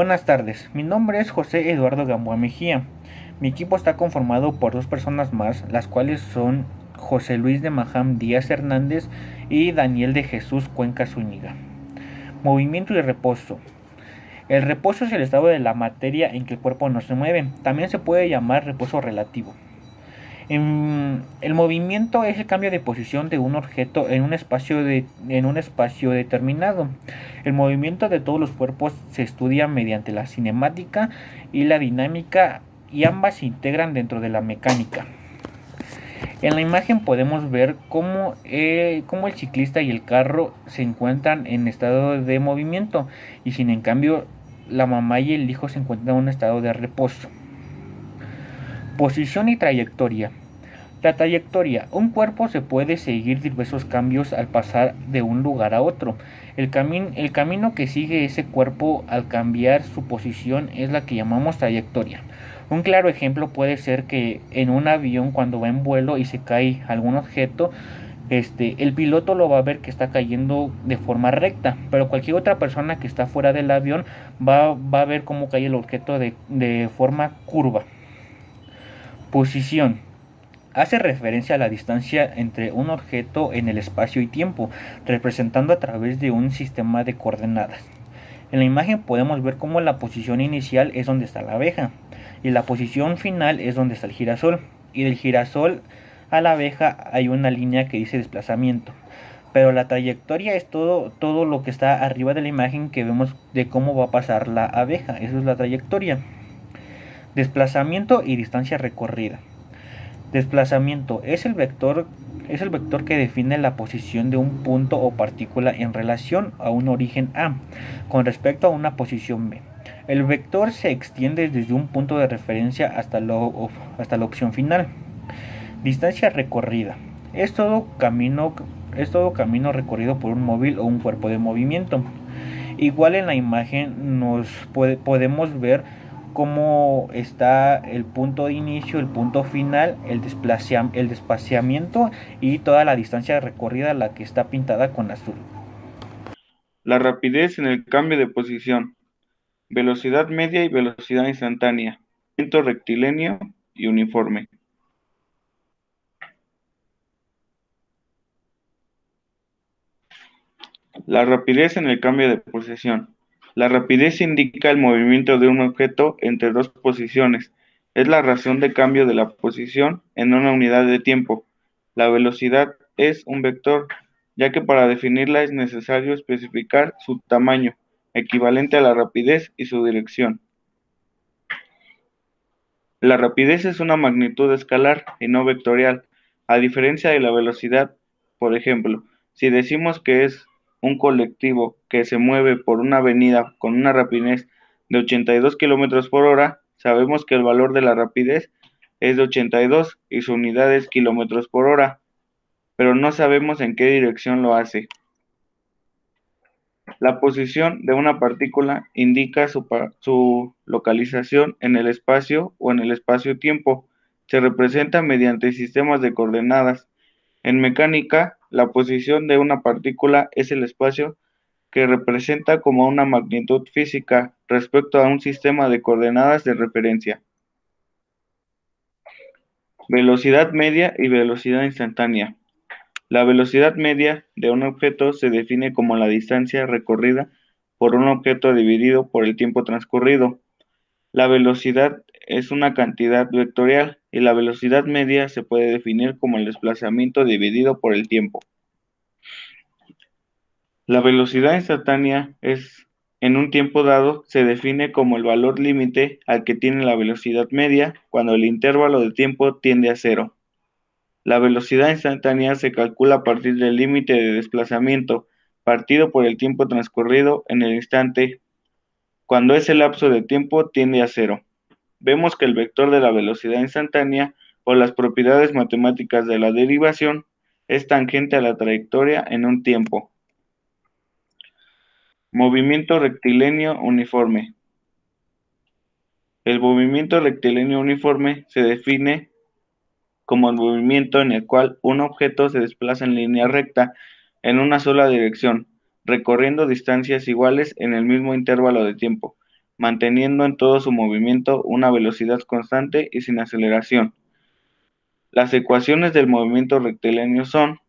Buenas tardes, mi nombre es José Eduardo Gamboa Mejía. Mi equipo está conformado por dos personas más, las cuales son José Luis de Maham Díaz Hernández y Daniel de Jesús Cuenca Zúñiga. Movimiento y reposo. El reposo es el estado de la materia en que el cuerpo no se mueve. También se puede llamar reposo relativo. El movimiento es el cambio de posición de un objeto en un espacio determinado. El movimiento de todos los cuerpos se estudia mediante la cinemática y la dinámica, y ambas se integran dentro de la mecánica. En la imagen podemos ver cómo el ciclista y el carro se encuentran en estado de movimiento, y sin en cambio la mamá y el hijo se encuentran en un estado de reposo. Posición y trayectoria. La trayectoria. Un cuerpo se puede seguir diversos cambios al pasar de un lugar a otro. El camino que sigue ese cuerpo al cambiar su posición es la que llamamos trayectoria. Un claro ejemplo puede ser que en un avión, cuando va en vuelo y se cae algún objeto, el piloto lo va a ver que está cayendo de forma recta, pero cualquier otra persona que está fuera del avión va a ver cómo cae el objeto de forma curva. Posición. Hace referencia a la distancia entre un objeto en el espacio y tiempo, representando a través de un sistema de coordenadas. En la imagen podemos ver cómo la posición inicial es donde está la abeja, y la posición final es donde está el girasol, y del girasol a la abeja hay una línea que dice desplazamiento. Pero la trayectoria es todo lo que está arriba de la imagen, que vemos de cómo va a pasar la abeja. Eso es la trayectoria. Desplazamiento y distancia recorrida. Desplazamiento es el vector que define la posición de un punto o partícula en relación a un origen A con respecto a una posición B. El vector se extiende desde un punto de referencia hasta la opción final. Distancia recorrida. Es todo camino recorrido por un móvil o un cuerpo de movimiento. Igual en la imagen podemos ver cómo está el punto de inicio, el punto final, el desplazamiento y toda la distancia recorrida, la que está pintada con azul. La rapidez en el cambio de posición, velocidad media y velocidad instantánea, movimiento rectilíneo y uniforme. La rapidez en el cambio de posición. La rapidez indica el movimiento de un objeto entre dos posiciones. Es la razón de cambio de la posición en una unidad de tiempo. La velocidad es un vector, ya que para definirla es necesario especificar su tamaño, equivalente a la rapidez y su dirección. La rapidez es una magnitud escalar y no vectorial, a diferencia de la velocidad. Por ejemplo, si decimos que es un colectivo que se mueve por una avenida con una rapidez de 82 kilómetros por hora, sabemos que el valor de la rapidez es de 82 y su unidad es kilómetros por hora, pero no sabemos en qué dirección lo hace. La posición de una partícula indica su localización en el espacio o en el espacio-tiempo. Se representa mediante sistemas de coordenadas. En mecánica, la posición de una partícula es el espacio que representa como una magnitud física respecto a un sistema de coordenadas de referencia. Velocidad media y velocidad instantánea. La velocidad media de un objeto se define como la distancia recorrida por un objeto dividido por el tiempo transcurrido. La velocidad es una cantidad vectorial y la velocidad media se puede definir como el desplazamiento dividido por el tiempo. La velocidad instantánea es, en un tiempo dado, se define como el valor límite al que tiene la velocidad media cuando el intervalo de tiempo tiende a cero. La velocidad instantánea se calcula a partir del límite de desplazamiento partido por el tiempo transcurrido en el instante, cuando ese lapso de tiempo tiende a cero. Vemos que el vector de la velocidad instantánea, por las propiedades matemáticas de la derivación, es tangente a la trayectoria en un tiempo. Movimiento rectilíneo uniforme. El movimiento rectilíneo uniforme se define como el movimiento en el cual un objeto se desplaza en línea recta en una sola dirección, recorriendo distancias iguales en el mismo intervalo de tiempo. manteniendo en todo su movimiento una velocidad constante y sin aceleración. Las ecuaciones del movimiento rectilíneo son: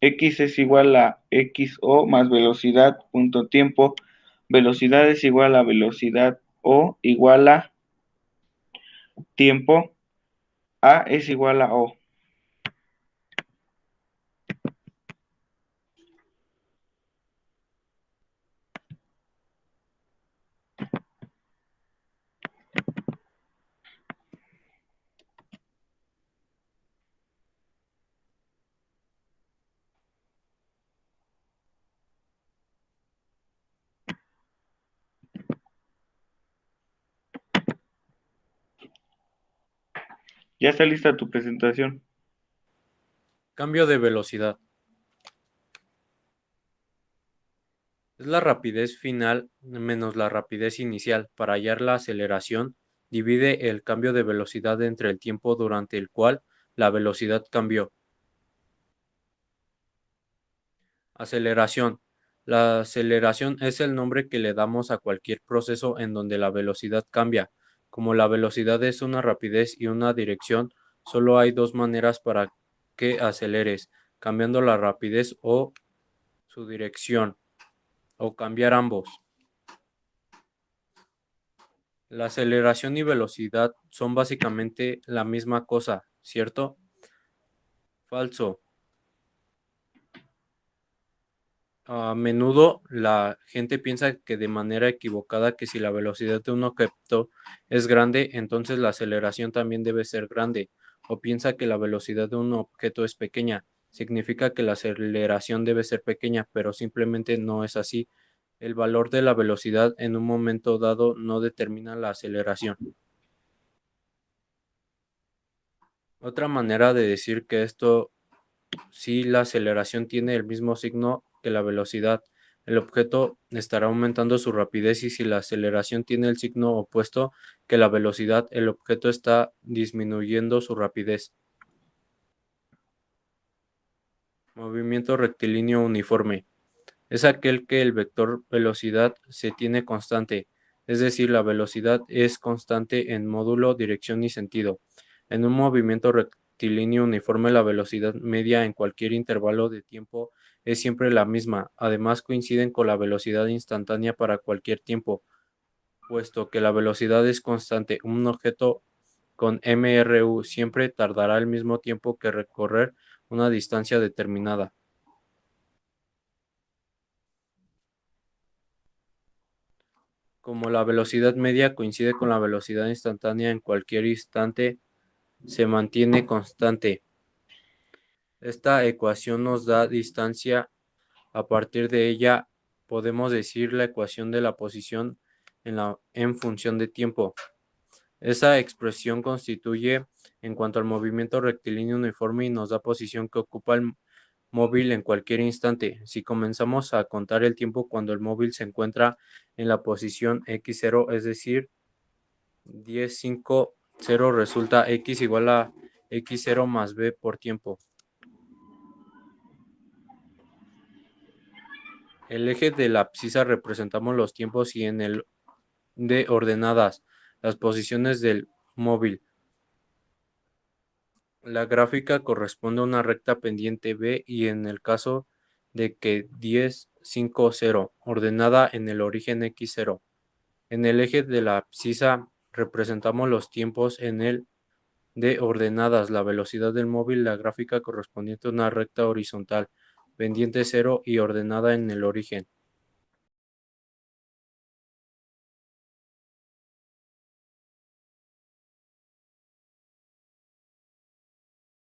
x es igual a xo más velocidad punto tiempo, velocidad es igual a velocidad o igual a tiempo, a es igual a o. Ya está lista tu presentación. Cambio de velocidad. Es la rapidez final menos la rapidez inicial. Para hallar la aceleración, divide el cambio de velocidad entre el tiempo durante el cual la velocidad cambió. Aceleración. La aceleración es el nombre que le damos a cualquier proceso en donde la velocidad cambia. Como la velocidad es una rapidez y una dirección, solo hay dos maneras para que aceleres, cambiando la rapidez o su dirección, o cambiar ambos. La aceleración y velocidad son básicamente la misma cosa, ¿cierto? Falso. A menudo la gente piensa que de manera equivocada que si la velocidad de un objeto es grande, entonces la aceleración también debe ser grande, o piensa que la velocidad de un objeto es pequeña. Significa que la aceleración debe ser pequeña, pero simplemente no es así. El valor de la velocidad en un momento dado no determina la aceleración. Otra manera de decir que esto si la aceleración tiene el mismo signo que la velocidad, el objeto estará aumentando su rapidez, y si la aceleración tiene el signo opuesto que la velocidad, el objeto está disminuyendo su rapidez. Movimiento rectilíneo uniforme. Es aquel que el vector velocidad se tiene constante, es decir, la velocidad es constante en módulo, dirección y sentido. En un movimiento rectilíneo uniforme, la velocidad media en cualquier intervalo de tiempo es siempre la misma. Además, coinciden con la velocidad instantánea para cualquier tiempo, puesto que la velocidad es constante. Un objeto con MRU siempre tardará el mismo tiempo que recorrer una distancia determinada. Como la velocidad media coincide con la velocidad instantánea en cualquier instante, se mantiene constante. Esta ecuación nos da distancia. A partir de ella podemos decir la ecuación de la posición en función de tiempo. Esa expresión constituye en cuanto al movimiento rectilíneo uniforme y nos da posición que ocupa el móvil en cualquier instante. Si comenzamos a contar el tiempo cuando el móvil se encuentra en la posición x0, es decir, 10, 5, 0, resulta x igual a x0 más b por tiempo. El eje de la abscisa representamos los tiempos y en el de ordenadas las posiciones del móvil. La gráfica corresponde a una recta pendiente b y en el caso de que 10, 5, 0, ordenada en el origen x0. En el eje de la abscisa representamos los tiempos en el de ordenadas, la velocidad del móvil, la gráfica correspondiente a una recta horizontal, pendiente 0 y ordenada en el origen.